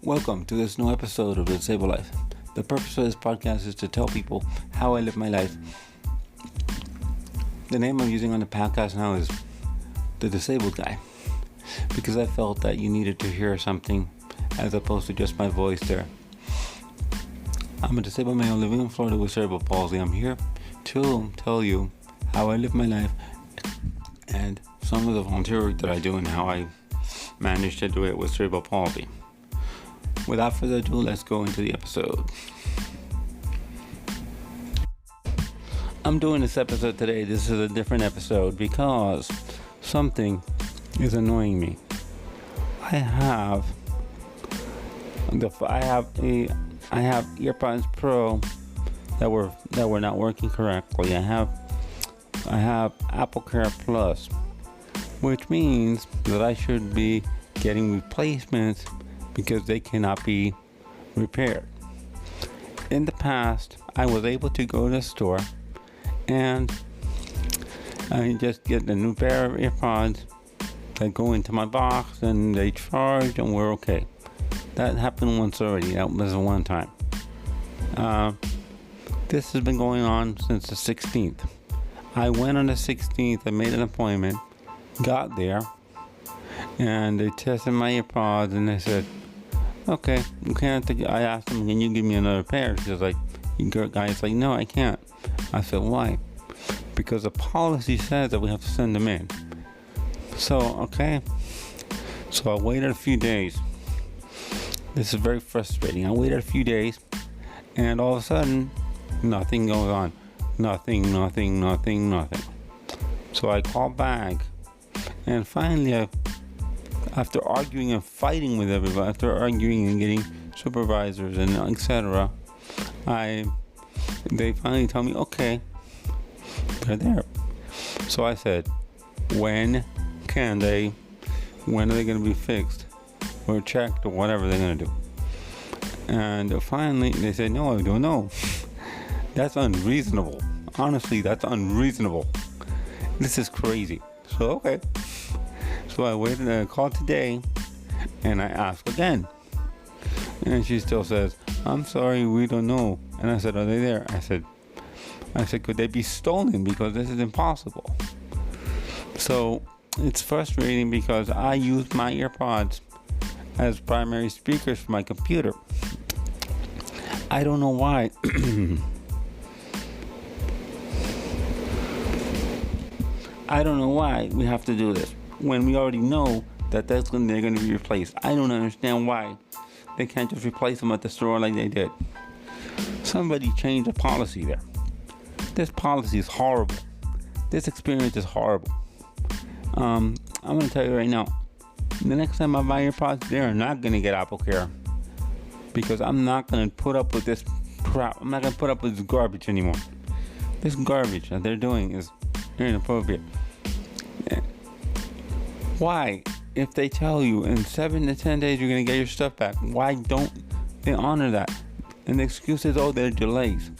Welcome to this new episode of The Disabled Life. The purpose of this podcast is to tell people how I live my life. The name I'm using on the podcast now is The Disabled Guy, because I felt that you needed to hear something as opposed to just my voice there. I'm a disabled male living in Florida with cerebral palsy. I'm here to tell you how I live my life and some of the volunteer work that I do and how I managed to do it with cerebral palsy. Without further ado, let's go into the episode. I'm doing this episode today. This is a different episode because something is annoying me. I have EarPods Pro that were not working correctly. I have AppleCare Plus, which means that I should be getting replacements because they cannot be repaired. In the past, I was able to go to the store and I just get a new pair of EarPods that go into my box and they charge and we're okay. That happened once already. That was a one time. This has been going on since the 16th. I went on the 16th, I made an appointment, got there, and they tested my EarPods and they said, okay, I asked them, can you give me another pair? She's like, guy's like, no, I can't. I said, why? Because the policy says that we have to send them in. So, okay. So I waited a few days. This is very frustrating. I waited a few days, and all of a sudden, nothing goes on. Nothing. So I called back, and finally, after arguing and fighting with everybody, after arguing and getting supervisors and etc., they finally tell me, okay, they're there. So I said, when are they going to be fixed or checked or whatever they're going to do? And finally, they said, no, I don't know. That's unreasonable. Honestly, that's unreasonable. This is crazy. So, okay. So I waited and I called today and I asked again. And she still says, I'm sorry, we don't know. And I said, are they there? I said, could they be stolen? Because this is impossible. So it's frustrating because I use my EarPods as primary speakers for my computer. I don't know why. I don't know why we have to do this when we already know that they're going to be replaced. I don't understand why they can't just replace them at the store like they did. Somebody changed the policy there. This policy is horrible. This experience is horrible. I'm going to tell you right now, the next time I buy EarPods, they're not going to get AppleCare because I'm not going to put up with this crap. I'm not going to put up with this garbage anymore. This garbage that they're doing is inappropriate. Why, if they tell you in 7 to 10 days you're going to get your stuff back, why don't they honor that? And the excuse is, oh, there are delays.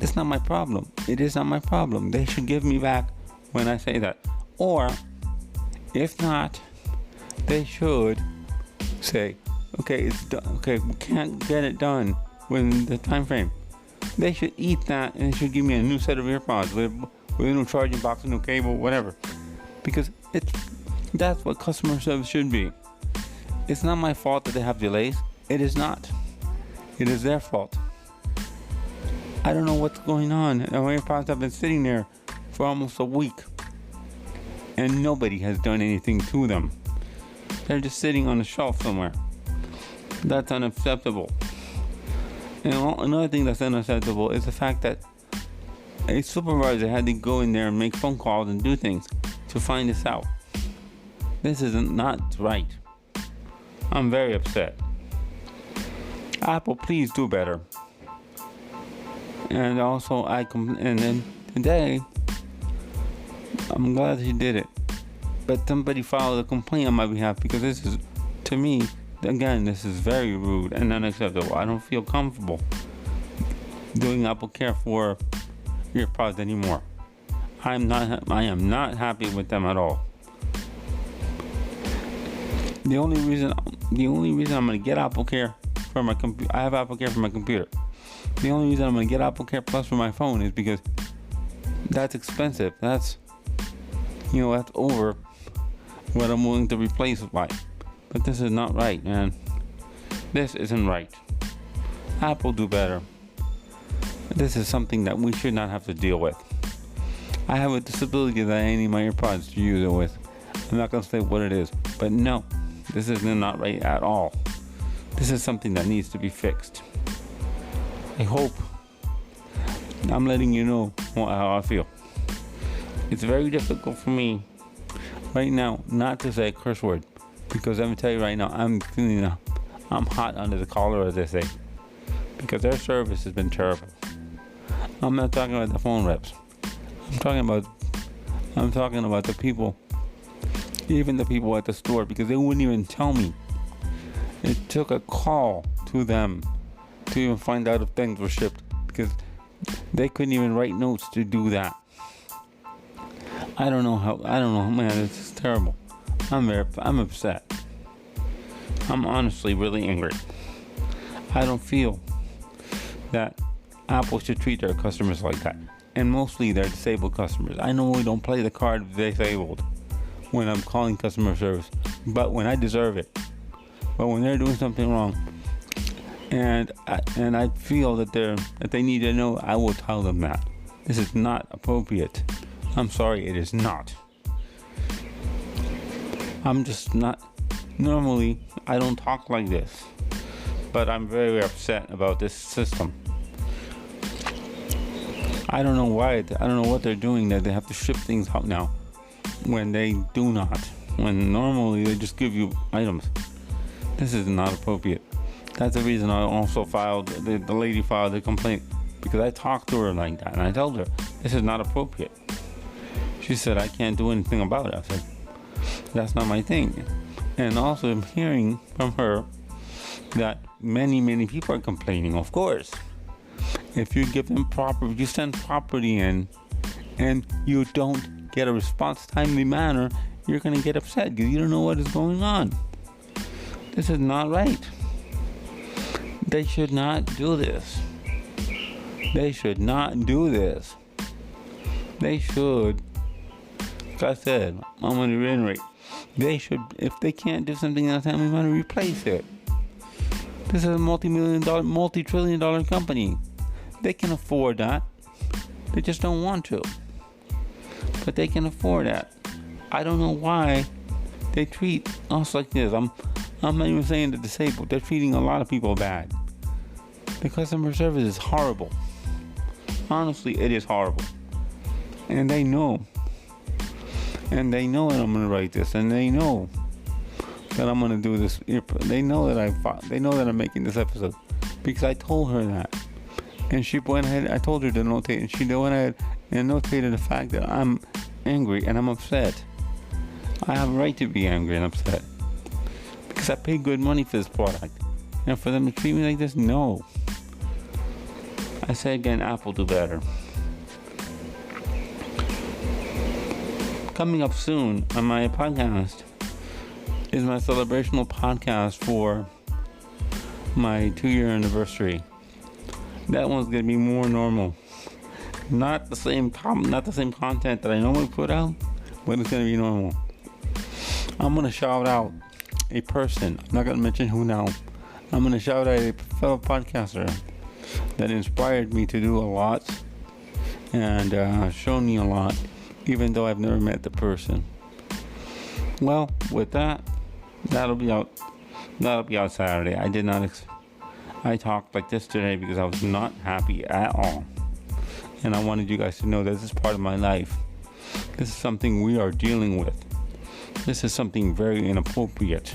It's not my problem. It is not my problem. They should give me back when I say that. Or, if not, they should say, okay, it's done. Okay, we can't get it done within the time frame. They should eat that and they should give me a new set of EarPods with a new charging box, a new cable, whatever. Because that's what customer service should be. It's not my fault that they have delays. It is not. It is their fault. I don't know what's going on. Our EarPods have been sitting there for almost a week. And nobody has done anything to them. They're just sitting on a shelf somewhere. That's unacceptable. And another thing that's unacceptable is the fact that a supervisor had to go in there and make phone calls and do things to find this out. This is not right. I'm very upset. Apple, please do better. And also, and then today, I'm glad he did it. But somebody filed a complaint on my behalf because this is, to me, again, this is very rude and unacceptable. I don't feel comfortable doing AppleCare for EarPods anymore. I am not happy with them at all. The only reason the only reason I'm going to get Apple Care for my computer, I have Apple Care for my computer. The only reason I'm going to get Apple Care Plus for my phone is because that's expensive. That's over what I'm willing to replace it by. But this is not right, man. This isn't right. Apple do better. This is something that we should not have to deal with. I have a disability that I need my EarPods to use it with. I'm not going to say what it is, but no, this is not right at all. This is something that needs to be fixed. I hope I'm letting you know how I feel. It's very difficult for me right now not to say a curse word, because I'm going to tell you right now, I'm hot under the collar, as they say, because their service has been terrible. I'm not talking about the phone reps. I'm talking about the people, even the people at the store, because they wouldn't even tell me. It took a call to them to even find out if things were shipped, because they couldn't even write notes to do that. I don't know, man, it's terrible. I'm upset. I'm honestly really angry. I don't feel that Apple should treat their customers like that. And mostly they're disabled customers. I normally don't play the card disabled when I'm calling customer service, but when I deserve it. But when they're doing something wrong, and I feel that they need to know, I will tell them that. This is not appropriate. I'm sorry, it is not. I'm just not. Normally, I don't talk like this, but I'm very upset about this system. I don't know why. I don't know what they're doing that they have to ship things out now when they do not. When normally they just give you items. This is not appropriate. That's the reason I also the lady filed a complaint, because I talked to her like that and I told her this is not appropriate. She said I can't do anything about it. I said that's not my thing. And also I'm hearing from her that many people are complaining. Of course, if you give them you send property in and you don't get a response timely manner, you're going to get upset because you don't know what is going on. This is not right. They should not do this. They should not do this. They should, like I said, I'm going to reiterate, they should, if they can't do something in a timely manner, replace it. This is a multi-trillion dollar company. They can afford that. They just don't want to. But they can afford that. I don't know why they treat us like this. I'm not even saying the disabled. They're treating a lot of people bad. The customer service is horrible. Honestly, it is horrible. And they know. And they know that I'm going to write this. And they know that I'm going to do this. They know that I'm making this episode. Because I told her that. And she went ahead, I told her to notate, and she went ahead and notated the fact that I'm angry and I'm upset. I have a right to be angry and upset. Because I paid good money for this product. And for them to treat me like this, no. I say again, Apple do better. Coming up soon on my podcast is my celebrational podcast for my 2-year anniversary. That one's gonna be more normal. Not the same content that I normally put out, but it's gonna be normal. I'm gonna shout out a person. I'm not gonna mention who now. I'm gonna shout out a fellow podcaster that inspired me to do a lot and shown me a lot, even though I've never met the person. Well, with that, that'll be out Saturday. I talked like this today because I was not happy at all. And I wanted you guys to know that this is part of my life. This is something we are dealing with. This is something very inappropriate.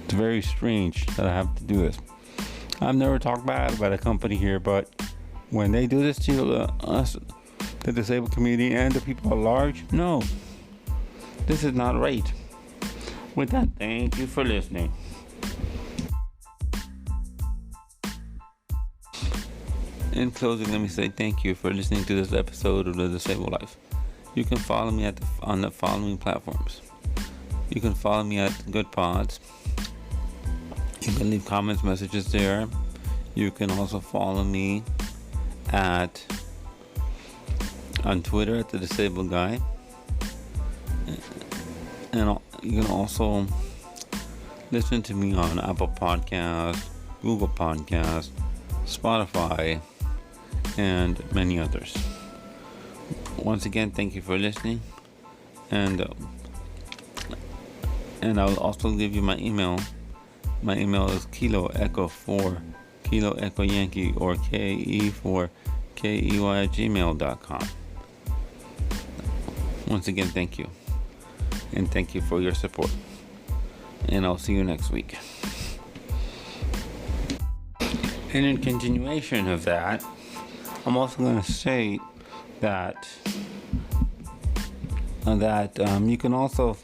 It's very strange that I have to do this. I've never talked bad about a company here, but when they do this to us, the disabled community and the people at large, no. This is not right. With that, thank you for listening. In closing, let me say thank you for listening to this episode of The Disabled Life. You can follow me on the following platforms. You can follow me at EarPods, You can leave comments, messages there. You can also follow me on Twitter at the Disabled Guy, and you can also listen to me on Apple Podcasts, Google Podcasts, Spotify, and many others. Once again, thank you for listening, and I'll also give you my email. My email is Kilo Echo 4 Kilo Echo Yankee, or KE4KEY@gmail.com. Once again, thank you, and thank you for your support, and I'll see you next week. And in continuation of that, I'm also going to say that you can also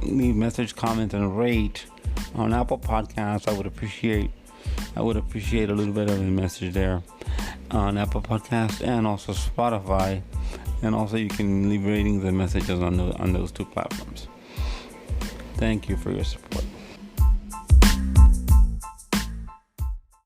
leave message, comment, and rate on Apple Podcasts. I would appreciate a little bit of a message there on Apple Podcasts, and also Spotify, and also you can leave ratings and messages on those two platforms. Thank you for your support.